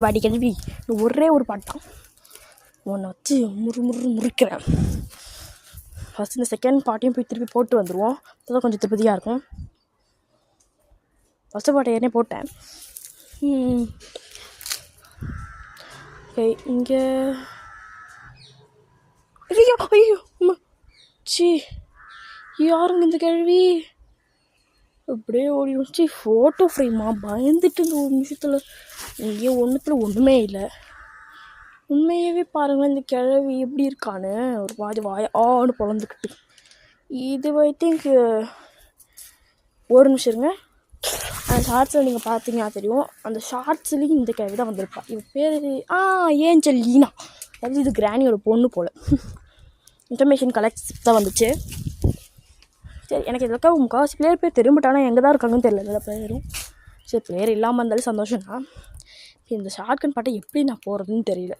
வாடி கேள்வி ஒரே ஒரு பாட்டான் உன்னை வச்சு முறிக்கிறேன். ஃபஸ்ட் இந்த செகண்ட் பாட்டையும் போய் திருப்பி போட்டு வந்துடுவோம். அப்போதான் கொஞ்சம் திருப்பதியாக இருக்கும். ஃபஸ்ட்டு பாட்டை ஏற்கனவே போட்டேன். ஓகே இங்கே ஐயோ ஐயோ சி யாருங்க இந்த கேள்வி அப்படியே ஓடி வச்சு ஃபோட்டோ ஃப்ரேமா பயந்துட்டு இந்த ஒரு நிமிஷத்தில் இங்கேயும் ஒன்றுமே இல்லை. உண்மையாகவே பாருங்கள் இந்த கிழவி எப்படி இருக்கான்னு ஒரு மாதிரி ஆன்னு பொழந்துக்கிட்டு. இது ஐ திங்க் ஒரு நிமிஷம் இருங்க. அந்த ஷார்ட்ஸில் நீங்கள் பார்த்தீங்கன்னா தெரியும். அந்த ஷார்ட்ஸ்லேயும் இந்த கிழவி தான் வந்திருப்பா. இவ பேர் ஏஞ்சல் லீனா. அதாவது இது கிராணியோட பொண்ணு போல். இன்ஃபர்மேஷன் கலெக்ட் தான் வந்துச்சு. சரி எனக்கு இதில் முக்கால்வாசி பிளேயர் பேர் திரும்பிட்டானா எங்கே தான் இருக்காங்கன்னு தெரியல. எல்லா பிளேயரும் சரி பிளேயர் இல்லாமல் இருந்தாலும் சந்தோஷம் தான். இந்த ஷார்ட்கன் பாட்டை எப்படி நான் போகிறதுன்னு தெரியல.